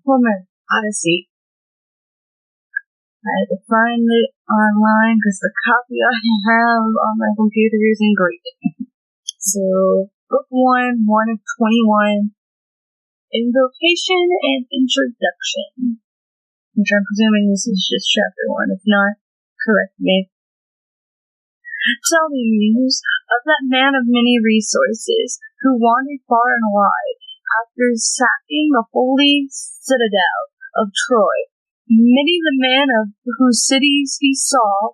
woman, Odyssey. I had to find it online because the copy I have on my computer isn't great. So, Book 1, 1 of 21, Invocation and Introduction, which I'm presuming this is just chapter 1. If not, correct me. Tell me, Muse, of that man of many resources who wandered far and wide after sacking the holy citadel of Troy. Many the men of whose cities he saw,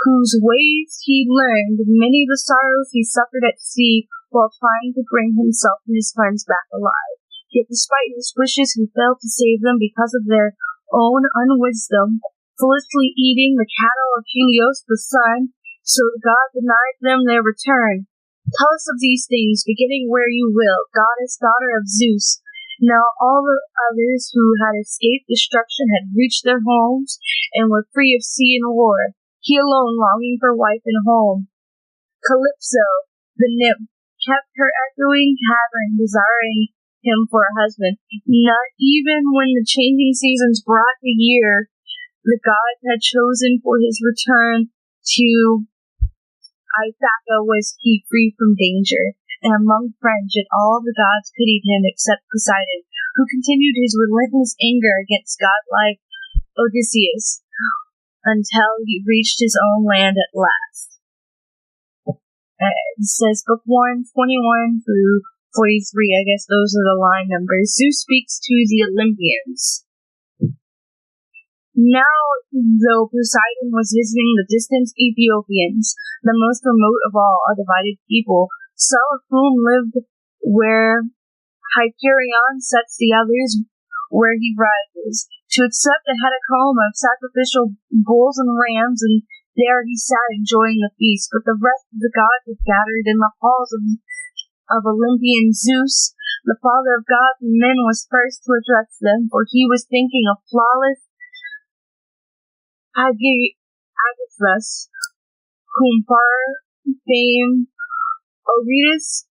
whose ways he learned, many the sorrows he suffered at sea while trying to bring himself and his friends back alive. Yet despite his wishes he failed to save them because of their own unwisdom, foolishly eating the cattle of Helios the sun, so God denied them their return. Tell us of these things, beginning where you will, goddess, daughter of Zeus. Now all the others who had escaped destruction had reached their homes and were free of sea and war, he alone longing for wife and home. Calypso, the nymph, kept her echoing cavern, desiring him for a husband. Not even when the changing seasons brought the year the gods had chosen for his return to Ithaca was he free from danger, and among friends yet all the gods pitied him except Poseidon, who continued his relentless anger against godlike Odysseus until he reached his own land at last. It says Book 1, 21 through 43, I guess those are the line numbers. Zeus speaks to the Olympians. Now, though Poseidon was visiting the distant Ethiopians, the most remote of all a divided people, some of whom lived where Hyperion sets the others where he rises, to accept a hecatomb of sacrificial bulls and rams, and there he sat enjoying the feast. But the rest of the gods had gathered in the halls of Olympian Zeus. The father of gods and men was first to address them, for he was thinking of flawless Agathos, whom far famed Oedipus,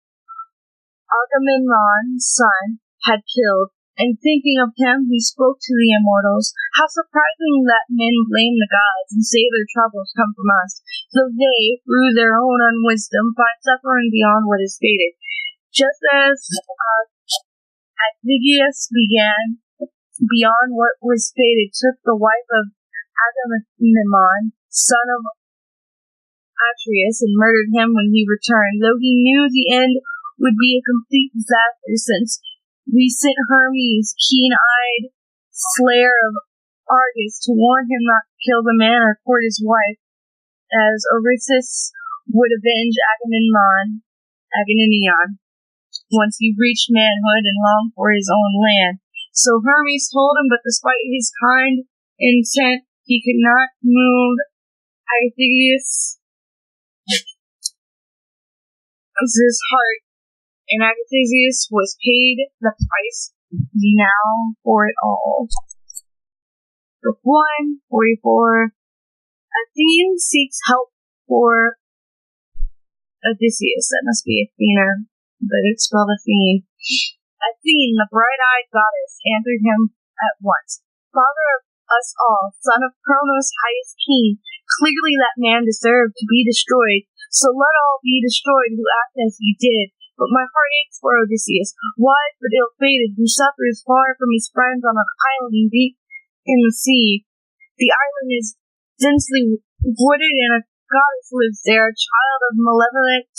Agamemnon's son, had killed, and thinking of him he spoke to the immortals. How surprising that men blame the gods and say their troubles come from us, though they, through their own unwisdom, find suffering beyond what is fated. Just as Atygeus began beyond what was fated, took the wife of Agamemnon, son of Atreus, and murdered him when he returned, though he knew the end would be a complete disaster, since we sent Hermes, keen-eyed slayer of Argus, to warn him not to kill the man or court his wife, as Odysseus would avenge Agamemnon once he reached manhood and longed for his own land. So Hermes told him, but despite his kind intent, he could not move Atygeus' heart, and Atygeus was paid the price now for it all. Book 1, 44. Athene seeks help for Odysseus. That must be Athena, but it's spelled Athene. Athene, the bright-eyed goddess, answered him at once. Father of us all, son of Cronos' highest king, clearly that man deserved to be destroyed, so let all be destroyed who act as he did. But my heart aches for Odysseus, wise but ill-fated, who suffers far from his friends on an island deep in the sea. The island is densely wooded, and a goddess lives there, a child of malevolent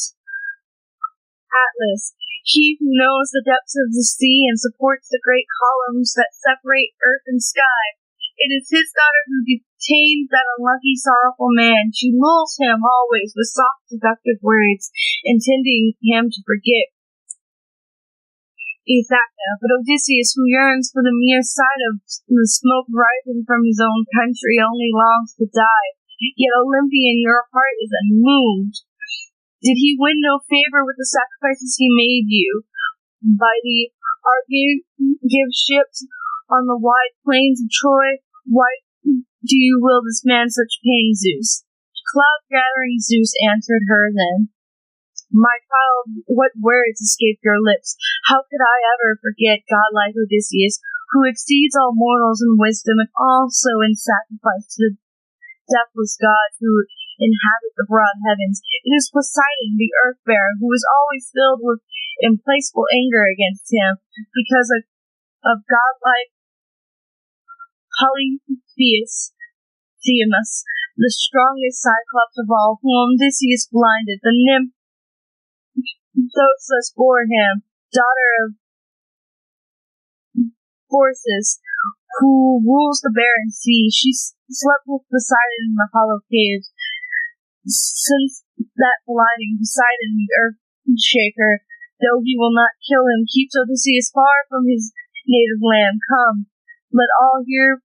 Atlas. He who knows the depths of the sea and supports the great columns that separate earth and sky. It is his daughter who detains that unlucky, sorrowful man. She lulls him always with soft, seductive words, intending him to forget Ithaca. But Odysseus, who yearns for the mere sight of the smoke rising from his own country, only longs to die. Yet, Olympian, your heart is unmoved. Did he win no favor with the sacrifices he made you? By the Argive ships on the wide plains of Troy, why do you will this man such pain, Zeus? Cloud-gathering Zeus answered her then. My child, what words escaped your lips? How could I ever forget godlike Odysseus, who exceeds all mortals in wisdom and also in sacrifice to the deathless gods who inhabit the broad heavens. It is Poseidon, the earth-bearer, who is always filled with implacable anger against him because of godlike Polyphemus, the strongest Cyclops of all, whom Odysseus blinded. The nymph Dosis bore him, daughter of Phorcys, who rules the barren sea. She slept with Poseidon in the hollow caves. Since that blinding Poseidon, the earth shaker, though he will not kill him, keeps Odysseus far from his native land. Come, let all here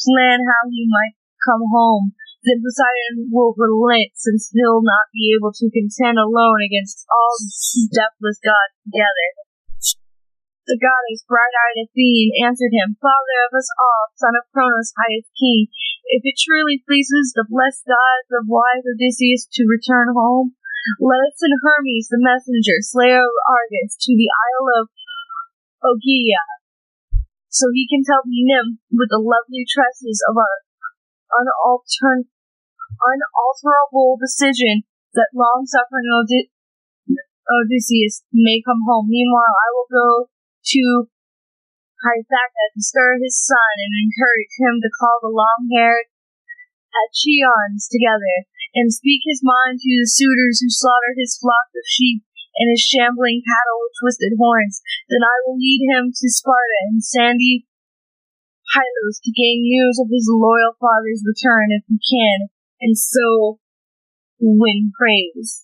plan how he might come home. Then Poseidon will relent, since he'll not be able to contend alone against all the deathless gods together. The goddess, bright-eyed Athene, answered him, Father of us all, son of Cronos, highest king, if it truly pleases the blessed gods of wise Odysseus to return home, let us send Hermes, the messenger, slayer of Argus, to the isle of Ogygia, so he can tell the nymph with the lovely tresses of our unalterable decision that long-suffering Odysseus may come home. Meanwhile, I will go to Ithaca to stir his son and encourage him to call the long-haired Achaeans together and speak his mind to the suitors who slaughter his flock of sheep and his shambling cattle with twisted horns. Then I will lead him to Sparta and sandy Pylos to gain news of his loyal father's return if he can, and so win praise.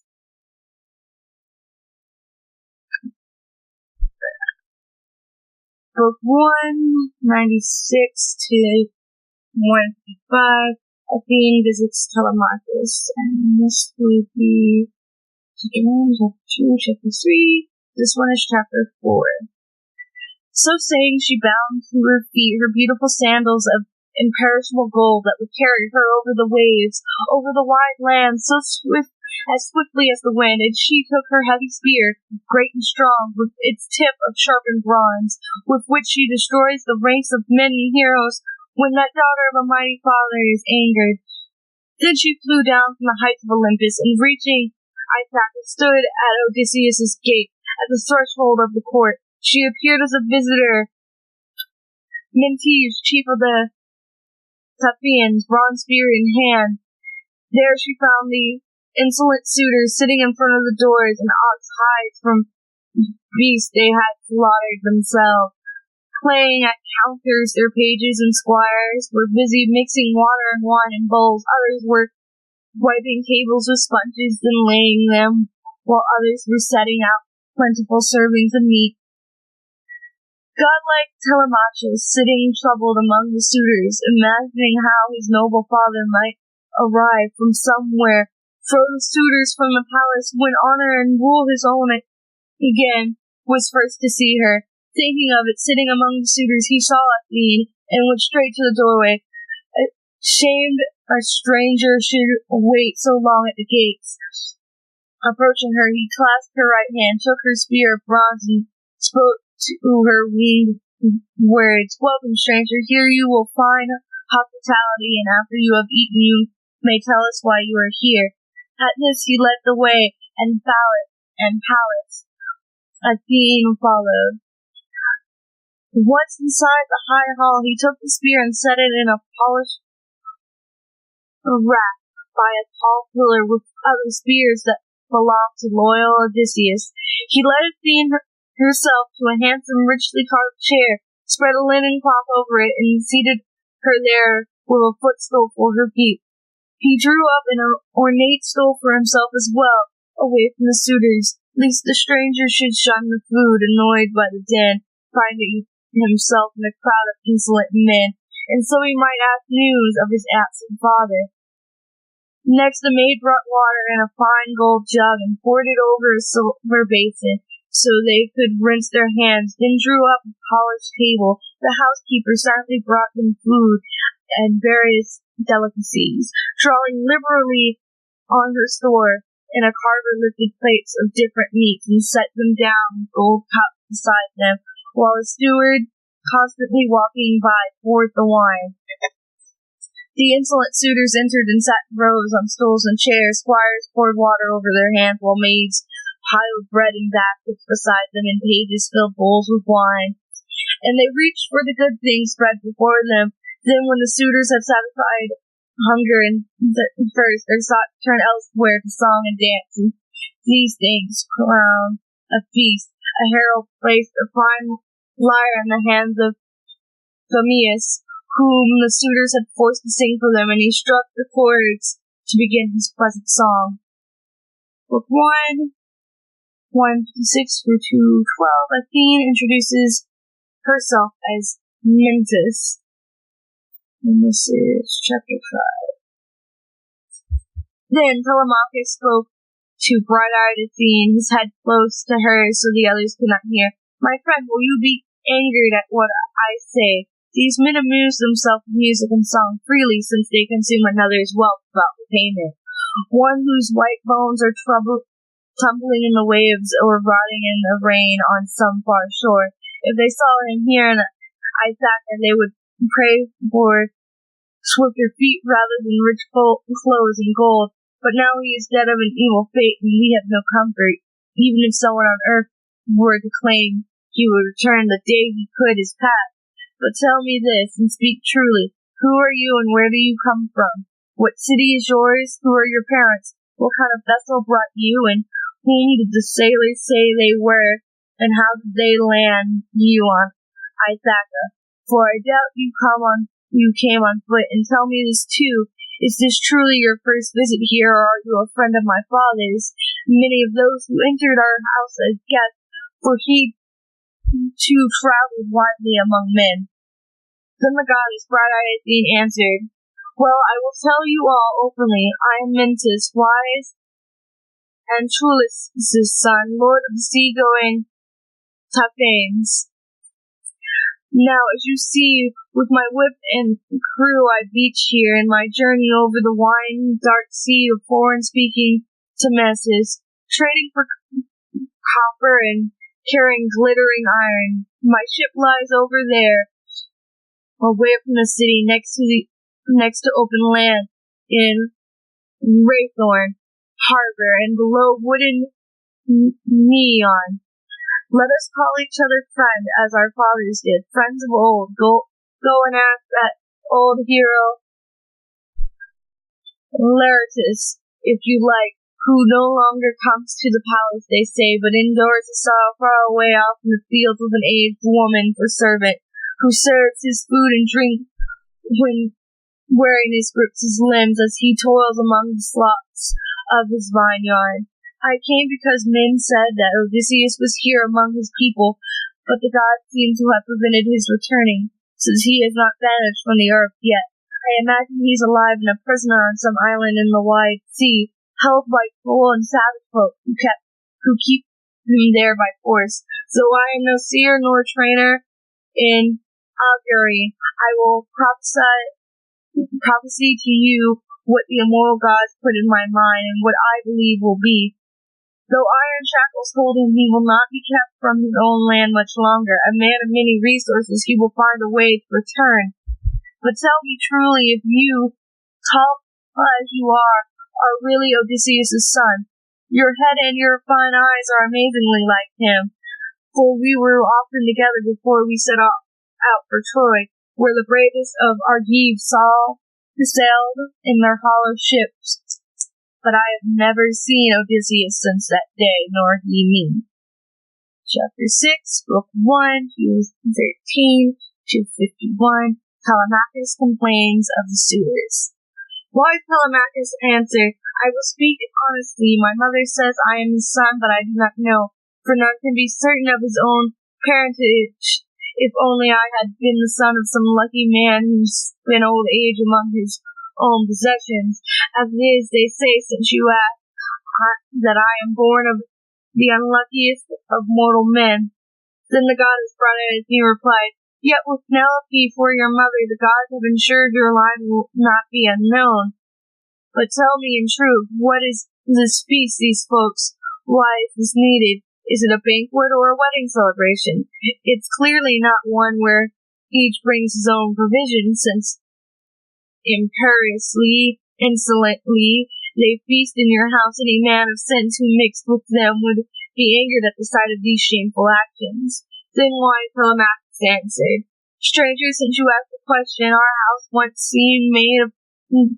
Book 1, 96 to 155. Athene visits Telemachus, and this will be chapter 2, chapter 3. This one is chapter 4. So saying, she bound to her feet her beautiful sandals of imperishable gold that would carry her over the waves, over the wide land, as swiftly as the wind, and she took her heavy spear, great and strong, with its tip of sharpened bronze, with which she destroys the ranks of many heroes when that daughter of a mighty father is angered. Then she flew down from the heights of Olympus, and reaching Ithaca, stood at Odysseus' gate, at the threshold of the court. She appeared as a visitor. Mentes, chief of the Taphians, bronze spear in hand. There she found the insolent suitors sitting in front of the doors, and ox hides from beasts they had slaughtered themselves. Playing at counters, their pages and squires were busy mixing water and wine in bowls. Others were wiping tables with sponges and laying them, while others were setting out plentiful servings of meat. Godlike Telemachus, sitting troubled among the suitors, imagining how his noble father might arrive from somewhere, throw the suitors from the palace, win honor and rule his own again, was first to see her. Thinking of it, sitting among the suitors, he saw Athene, and went straight to the doorway. Ashamed a stranger should wait so long at the gates. Approaching her, he clasped her right hand, took her spear of bronze, and spoke to her winged words. Welcome, stranger. Here you will find hospitality, and after you have eaten, you may tell us why you are here. At this he led the way, and Pallas, Athene followed. Once inside the high hall, he took the spear and set it in a polished rack by a tall pillar with other spears that belonged to loyal Odysseus. He led Athene herself to a handsome, richly carved chair, spread a linen cloth over it, and seated her there with a footstool for her feet. He drew up an ornate stool for himself as well, away from the suitors, lest the stranger should shun the food, annoyed by the din, finding himself in a crowd of insolent men, and so he might ask news of his absent father. Next, the maid brought water in a fine gold jug and poured it over a silver basin, so they could rinse their hands, then drew up a polished table. The housekeeper silently brought them food and various delicacies, drawing liberally on her store, and a carver lifted plates of different meats and set them down with gold cups beside them, while a steward constantly walking by poured the wine. The insolent suitors entered and sat in rows on stools and chairs. Squires poured water over their hands, while maids piled bread in baskets beside them, and pages filled bowls with wine. And they reached for the good things spread before them. Then, when the suitors had satisfied hunger and thirst, they sought to turn elsewhere to song and dance. And these things crowned a feast. A herald placed a fine lyre in the hands of Phemius, whom the suitors had forced to sing for them, and he struck the chords to begin his pleasant song. Book 1, 156 through 212, Athene introduces herself as Mentis. And this is chapter 5. Then Telemachus spoke to bright-eyed Athene, his head close to hers so the others could not hear. My friend, will you be angered at what I say? These men amuse themselves with music and song freely, since they consume another's wealth without repayment. One whose white bones are tumbling in the waves or rotting in the rain on some far shore. If they saw him here in Ithaca, they would pray for swifter feet rather than rich clothes and gold. But now he is dead of an evil fate, and we have no comfort. Even if someone on earth were to claim he would return, the day he could is past. But tell me this, and speak truly. Who are you, and where do you come from? What city is yours? Who are your parents? What kind of vessel brought you, and whom did the sailors say they were, and how did they land you on Ithaca? For I doubt you came on foot. And tell me this too, is this truly your first visit here, or are you a friend of my father's? Many of those who entered our house as guests, for he too traveled widely among men. Then the goddess bright-eyed Athene answered, Well, I will tell you all openly. I am Mentis, wise and Truilus's son, lord of the sea-going Taphanes. Now, as you see, with my whip and crew I beach here in my journey over the wine dark sea of foreign-speaking Temessus, trading for copper and carrying glittering iron. My ship lies over there, away from the city, next to open land in Raythorn Harbor, and below wooden Neon. Let us call each other friend, as our fathers did, friends of old. Go and ask that old hero Laertes, if you like, who no longer comes to the palace, they say, but endures a sorrow far away off in the fields with an aged woman for servant, who serves his food and drink when weariness grips his limbs as he toils among the slots of his vineyard. I came because men said that Odysseus was here among his people, but the gods seem to have prevented his returning, since he has not vanished from the earth yet. I imagine he's alive and a prisoner on some island in the wide sea, held by cruel and savage folk who keep him there by force. So I am no seer nor trainer in augury. I will prophesy to you what the immortal gods put in my mind, and what I believe will be. Though iron shackles hold him, he will not be kept from his own land much longer. A man of many resources, he will find a way to return. But tell me truly, if you, tall as you are really Odysseus' son. Your head and your fine eyes are amazingly like him, for we were often together before we set out for Troy, where the bravest of Argives sailed in their hollow ships. But I have never seen Odysseus since that day, nor he me. Chapter 6, Book 1, 213 to 51. Telemachus complains of the suitors. Wise Telemachus answered, I will speak honestly. My mother says I am his son, but I do not know, for none can be certain of his own parentage. If only I had been the son of some lucky man who spent old age among his own possessions. As it is, they say, since you ask, that I am born of the unluckiest of mortal men. Then the goddess bright-eyed Athene replied, Yet with Penelope for your mother, the gods have ensured your line will not be unknown. But tell me in truth, what is this feast these folks? Why is this needed? Is it a banquet or a wedding celebration? It's clearly not one where each brings his own provisions, since imperiously, insolently, they feast in your house. Any man of sense who mixed with them would be angered at the sight of these shameful actions. Then wise Telemachus answered, Stranger, since you ask the question, our house once seemed made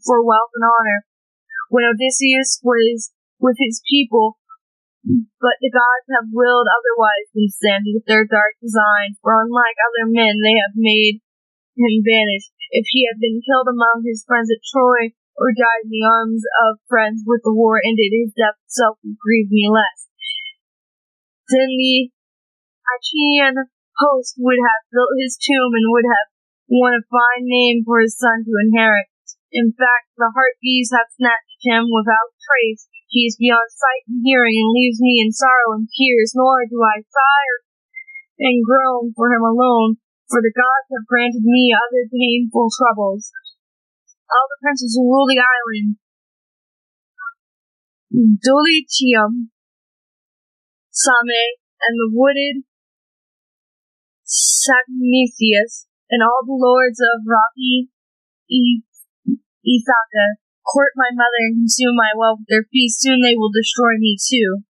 for wealth and honor, when Odysseus was with his people, but the gods have willed otherwise since then with their dark design, for unlike other men they have made him vanish. If he had been killed among his friends at Troy, or died in the arms of friends with the war ended, his death itself would grieve me less. Then the Achaean host would have built his tomb and would have won a fine name for his son to inherit. In fact, the heart-bees have snatched him without trace. He is beyond sight and hearing, and leaves me in sorrow and tears, nor do I sigh and groan for him alone, for the gods have granted me other painful troubles. All the princes who rule the island, Dulichium, Same, and the wooded Sagnesius, and all the lords of rocky Ithaca, court my mother and consume my wealth with their feast. Soon they will destroy me too.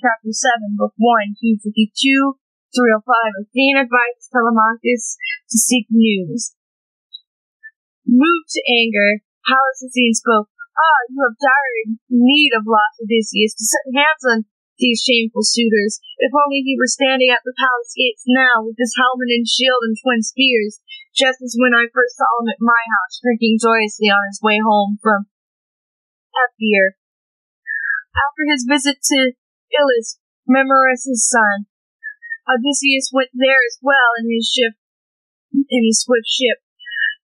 Chapter 7, Book 1, 252, 305. Athene advises Telemachus to seek news. Moved to anger, Pallas Athene spoke, you have dire need of lost Odysseus, to set hands on these shameful suitors. If only he were standing at the palace gates now, with his helmet and shield and twin spears, just as when I first saw him at my house, drinking joyously on his way home from Ephyre. After his visit to Ilus, Memorous' son, Odysseus went there as well in his swift ship,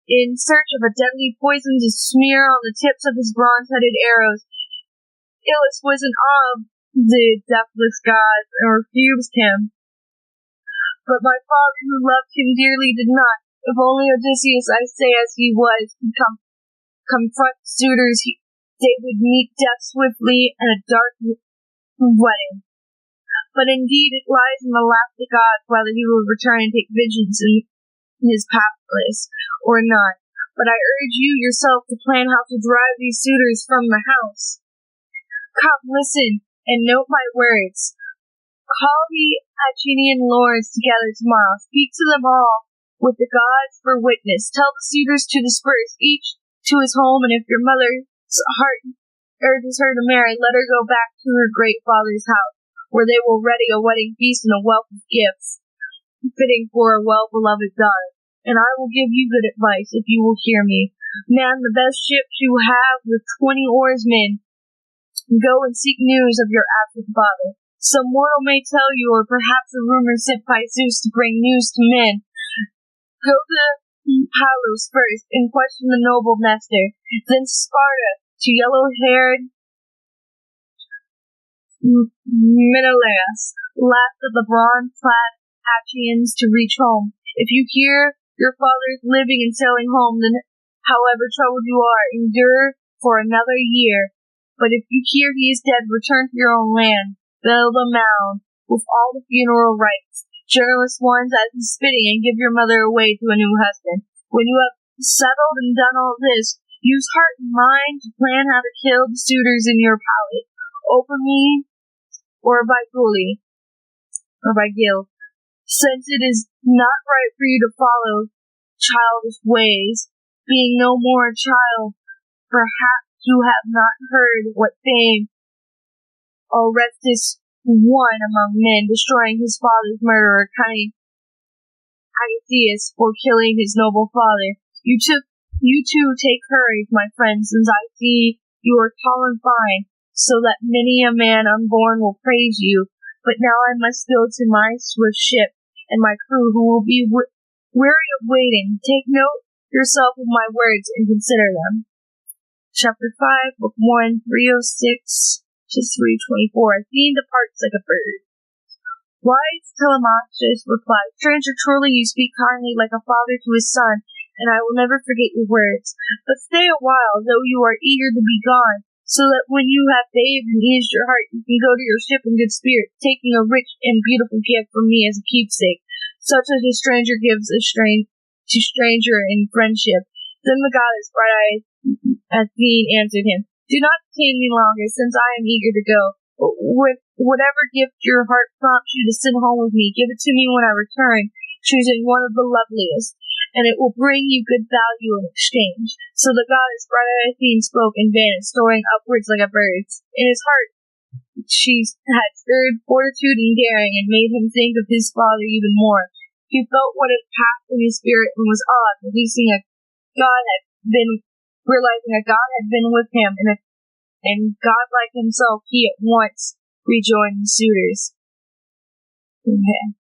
in search of a deadly poison to smear on the tips of his bronze-headed arrows. Ilus was in awe of the deathless gods and refused him. But my father, who loved him dearly, did not. If only Odysseus, I say as he was, could confront suitors, they would meet death swiftly and a dark wedding. But indeed it lies in the lap of the gods whether he will return and take vengeance in his palace or not. But I urge you yourself to plan how to drive these suitors from the house. Come, listen, and note my words. Call the Achaean lords together tomorrow. Speak to them all, with the gods for witness. Tell the suitors to disperse, each to his home, and if your mother's heart urges her to marry, let her go back to her great father's house, where they will ready a wedding feast and a wealth of gifts, fitting for a well-beloved daughter. And I will give you good advice, if you will hear me. Man the best ships you have with 20 oarsmen. Go and seek news of your absent father. Some mortal may tell you, or perhaps a rumor sent by Zeus to bring news to men. Go to Palos first, and question the noble Nestor. Then Sparta, to yellow-haired Menelaus, last of the bronze-clad Achaeans to reach home. If you hear your father is living and sailing home, then however troubled you are, endure for another year. But if you hear he is dead, return to your own land. Build a mound with all the funeral rites, generous ones as is fitting, and give your mother away to a new husband. When you have settled and done all this, use heart and mind to plan how to kill the suitors in your palace, openly or by Guli, or by Gil, since it is not right for you to follow childish ways. Being no more a child, perhaps you have not heard what fame Orestes won among men, destroying his father's murderer, cunning Agathias for killing his noble father. You too take courage, my friends, since I see you are tall and fine, so that many a man unborn will praise you. But now I must go to my swift ship and my crew, who will be weary of waiting. Take note yourself of my words and consider them. Chapter 5, Book 1, 306 to 324. Athene departs like a bird. Wise Telemachus replied, Stranger, truly you speak kindly like a father to his son, and I will never forget your words. But stay a while, though you are eager to be gone. so that when you have bathed and eased your heart, you can go to your ship in good spirit, taking a rich and beautiful gift from me as a keepsake, such as a stranger gives to stranger in friendship. Then the goddess bright-eyed Athene answered him, do not detain me longer, since I am eager to go. Whatever gift your heart prompts you to send home with me, give it to me when I return, choosing one of the loveliest, and it will bring you good value in exchange. So the goddess bright-eyed Athene spoke and vanished, soaring upwards like a bird. In his heart she had stirred fortitude and daring, and made him think of his father even more. He felt what had passed in his spirit, and was awed, realizing a God had been with him, and God like himself, he at once rejoined the suitors. Okay.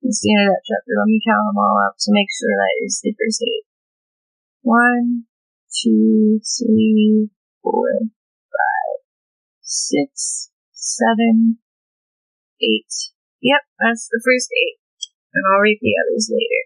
That's the end of that chapter. Let me count them all up to make sure that is the first 8. 1, 2, 3, 4, 5, 6, 7, 8. Yep, that's the first 8. And I'll read the others later.